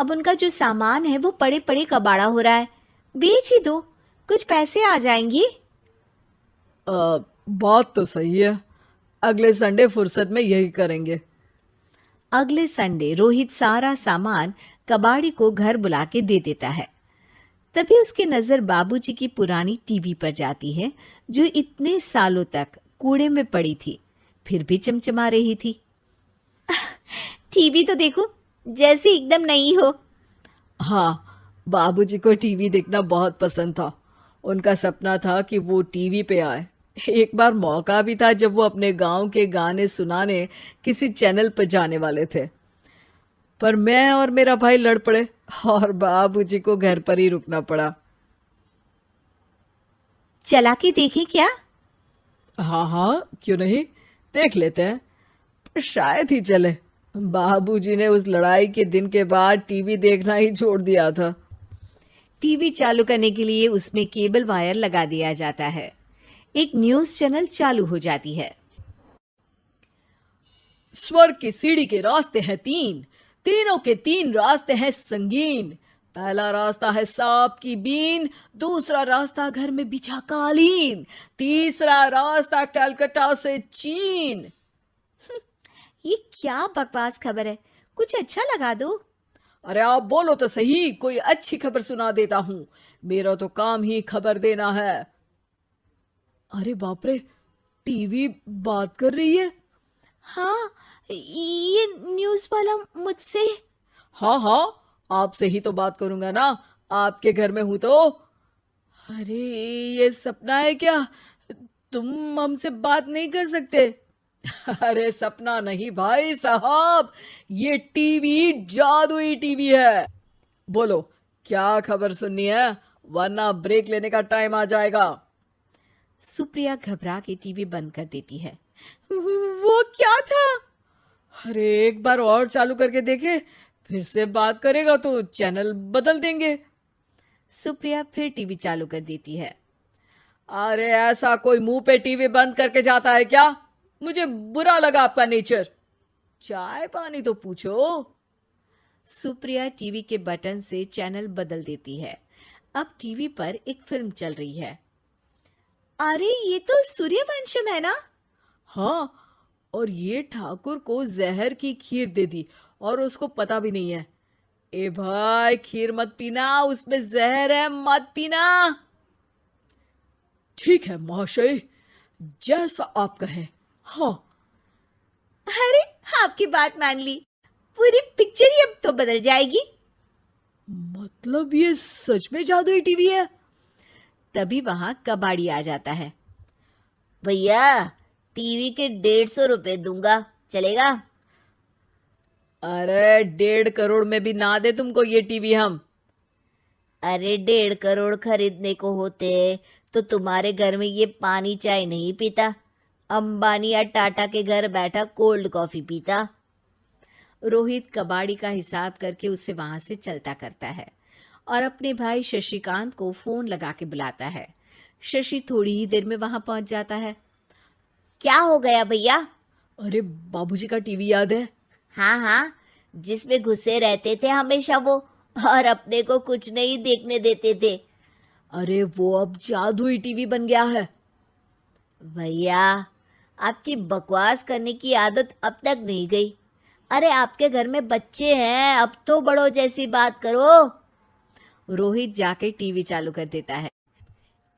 अब उनका जो सामान है वो पड़े पड़े कबाड़ा हो रहा है। बेच ही दो, कुछ पैसे आ जाएंगी। बात तो सही है। अगले संडे फुर्सत में यही करेंगे। अगले संडे रोहित सारा सामान कबाड़ी को घर बुला के दे देता है। तभी उसकी नजर बाबूजी की पुरानी टीवी पर जाती है, जो इतने सालों तक कूड़े में पड़ी थी, फिर भी चमचमा रही थी। टीवी तो देखो, जैसे एकदम नई हो। हाँ, बाबूजी को टीवी देखना बहुत पसंद था। उनका सपना था कि वो टीवी पे आए। एक बार मौका भी था जब वो अपने गांव के गाने सुनाने किसी चैनल पर जाने वाले थे, पर मैं और मेरा भाई लड़ पड़े और बाबूजी को घर पर ही रुकना पड़ा। चला के देखें क्या? हाँ हाँ, क्यों नहीं, देख लेते हैं। पर शायद ही चले। बाबूजी ने उस लड़ाई के दिन के बाद टीवी देखना ही छोड़ दिया था। टीवी चालू करने के लिए उसमें केबल वायर लगा दिया जाता है। एक न्यूज चैनल चालू हो जाती है। स्वर्ग की सीढ़ी के रास्ते हैं तीन, तीनों के तीन रास्ते हैं संगीन। पहला रास्ता है सांप की बीन, दूसरा रास्ता घर में बिछा कालीन, तीसरा रास्ता कलकत्ता से चीन। ये क्या बकवास खबर है, कुछ अच्छा लगा दो। अरे आप बोलो तो सही, कोई अच्छी खबर सुना देता हूं। मेरा तो काम ही खबर देना है। अरे बाप रे, टीवी बात कर रही है। हाँ, ये न्यूज वाला मुझसे। हाँ हाँ, आपसे ही तो बात करूंगा ना, आपके घर में हूं तो। अरे, ये सपना है क्या? तुम हमसे बात नहीं कर सकते? अरे सपना नहीं भाई साहब, ये टीवी जादुई टीवी है। बोलो, क्या खबर सुननी है, वरना ब्रेक लेने का टाइम आ जाएगा। सुप्रिया घबरा के टीवी बंद कर देती है। वो क्या था? अरे एक बार और चालू करके देखे, फिर से बात करेगा तो चैनल बदल देंगे। सुप्रिया फिर टीवी चालू कर देती है। अरे ऐसा कोई मुंह पे टीवी बंद करके जाता है क्या? मुझे बुरा लगा आपका नेचर। चाय पानी तो पूछो। सुप्रिया टीवी के बटन से चैनल बदल देती है। अब टीवी पर एक फिल्म चल रही है। अरे ये तो सूर्यवंशम है ना? हाँ, और ये ठाकुर को जहर की खीर दे दी और उसको पता भी नहीं है। ए भाई, खीर मत पीना, उसमें जहर है, मत पीना। ठीक है महाशय, जैसा आप कहें। हाँ। अरे, आपकी बात मान ली, पूरी पिक्चर ही अब तो बदल जाएगी। मतलब ये सच में जादुई टीवी है? तभी वहां कबाड़ी आ जाता है। भैया, टीवी के 150 रुपए दूंगा, चलेगा? अरे 1.5 करोड़ में भी ना दे तुमको ये टीवी हम। अरे 1.5 करोड़ खरीदने को होते तो तुम्हारे घर में ये पानी चाय नहीं पीता, अंबानी या टाटा के घर बैठा कोल्ड कॉफी पीता। रोहित कबाड़ी का हिसाब करके उसे वहां से चलता करता है और अपने भाई शशिकांत को फोन लगा के बुलाता है। शशि थोड़ी ही देर में वहां पहुंच जाता है। क्या हो गया भैया? अरे बाबूजी का टीवी याद है? हाँ हाँ, जिसमें घुसे रहते थे हमेशा वो, और अपने को कुछ नहीं देखने देते थे। अरे वो अब जादुई टीवी बन गया है। भैया, आपकी बकवास करने की आदत अब तक नहीं गई। अरे आपके घर में बच्चे हैं, अब तो बड़ों जैसी बात करो। रोहित जाके टीवी चालू कर देता है।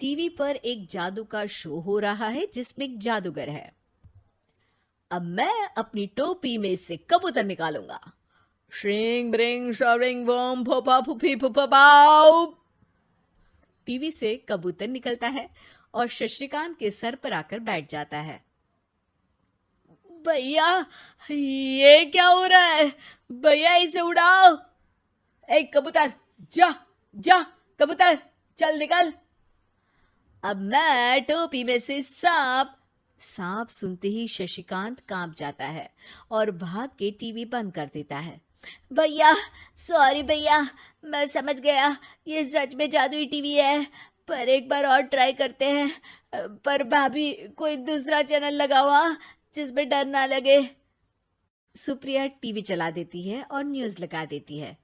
टीवी पर एक जादू का शो हो रहा है जिसमें एक जादूगर है। अब मैं अपनी टोपी में से कबूतर निकालूंगा। श्रिंग ब्रिंग शरिंग बम फोपा फुफी फुफा पाउ। टीवी से कबूतर निकलता है और शशिकांत के सर पर आकर बैठ जाता है। भैया, ये क्या हो रहा है? भैया इसे उड़ाओ। ए कबूतर, जा जा, कबूतर चल निकल। अब मैं टोपी में से सांप। सांप सुनते ही शशिकांत कांप जाता है और भाग के टीवी बंद कर देता है। भैया, सॉरी भैया, मैं समझ गया ये सच में जादुई टीवी है, पर एक बार और ट्राई करते हैं। पर भाभी, कोई दूसरा चैनल लगाओ जिसमें डर ना लगे। सुप्रिया टीवी चला देती है और न्यूज लगा देती है।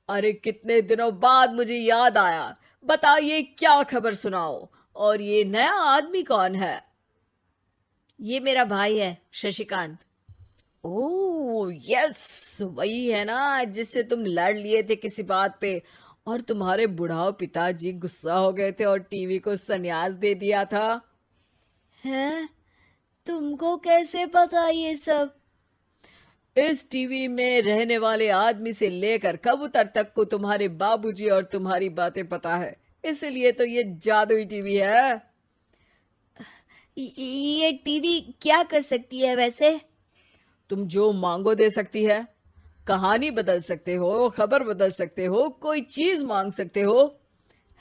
अरे कितने दिनों बाद मुझे याद आया। बताइए क्या खबर सुनाओ। और ये नया आदमी कौन है? ये मेरा भाई है शशिकांत। ओह यस, वही है ना जिससे तुम लड़ लिए थे किसी बात पे और तुम्हारे बुढ़ाओ पिताजी गुस्सा हो गए थे और टीवी को संन्यास दे दिया था। हैं? तुमको कैसे पता ये सब? इस टीवी में रहने वाले आदमी से लेकर कबूतर तक को तुम्हारे बाबूजी और तुम्हारी बातें पता है, इसलिए तो ये जादुई टीवी है। ये टीवी क्या कर सकती है वैसे? तुम जो मांगो दे सकती है। कहानी बदल सकते हो, खबर बदल सकते हो, कोई चीज मांग सकते हो।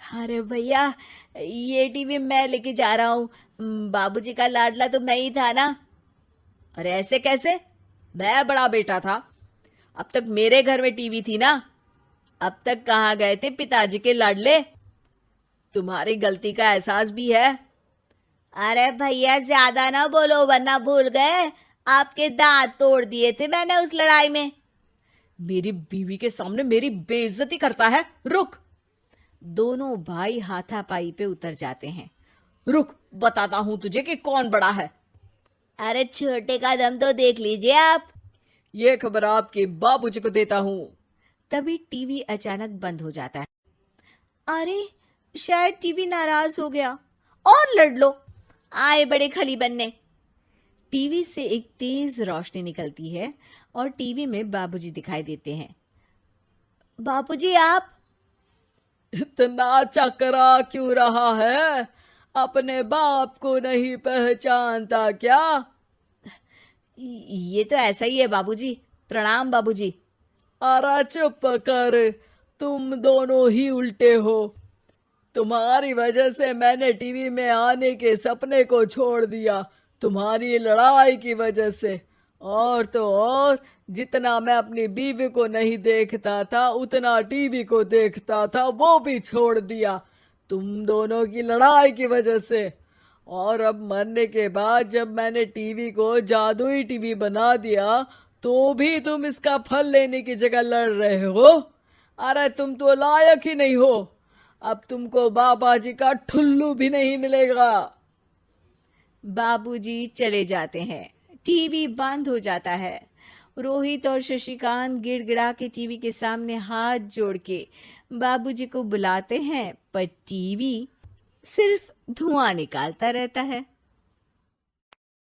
अरे भैया, ये टीवी मैं लेके जा रहा हूँ। बाबूजी का लाडला तो मैं ही था ना। अरे ऐसे कैसे? मैं बड़ा बेटा था। अब तक मेरे घर में टीवी थी ना। अब तक कहाँ गए थे पिताजी के लाडले? तुम्हारी गलती का एहसास भी है। अरे भैया, ज्यादा ना बोलो वरना भूल गए आपके दांत तोड़ दिए थे मैंने उस लड़ाई में। मेरी बीवी के सामने मेरी बेइज्जती करता है। रुक। दोनों भाई हाथापाई पे उतर जाते हैं। रुक, बताता हूं तुझे कि कौन बड़ा है। अरे छोटे का दम तो देख लीजिए आप। ये खबर आपके बाबूजी को देता हूं। तभी टीवी अचानक बंद हो जाता है। अरे, शायद टीवी नाराज हो गया। और लड़ लो, आए बड़े खली बनने। टीवी से एक तेज रोशनी निकलती है और टीवी में बाबूजी दिखाई देते हैं। बाबूजी आप? इतना चकरा क्यों रहा है? अपने बाप को नहीं पहचानता क्या? ये तो ऐसा ही है बाबूजी। प्रणाम बाबूजी। अरे चुप कर, तुम दोनों ही उल्टे हो। तुम्हारी वजह से मैंने टीवी में आने के सपने को छोड़ दिया, तुम्हारी लड़ाई की वजह से। और तो और, जितना मैं अपनी बीवी को नहीं देखता था उतना टीवी को देखता था, वो भी छोड़ दिया तुम दोनों की लड़ाई की वजह से। और अब मरने के बाद जब मैंने टीवी को जादुई टीवी बना दिया तो भी तुम इसका फल लेने की जगह लड़ रहे हो। अरे तुम तो लायक ही नहीं हो। अब तुमको बाबा जी का ठुल्लू भी नहीं मिलेगा। बाबूजी चले जाते हैं। टीवी बंद हो जाता है। रोहित और शशिकांत गिड़गिड़ा के टीवी के सामने हाथ जोड़ के बाबूजी को बुलाते हैं, पर टीवी सिर्फ धुआं निकालता रहता है।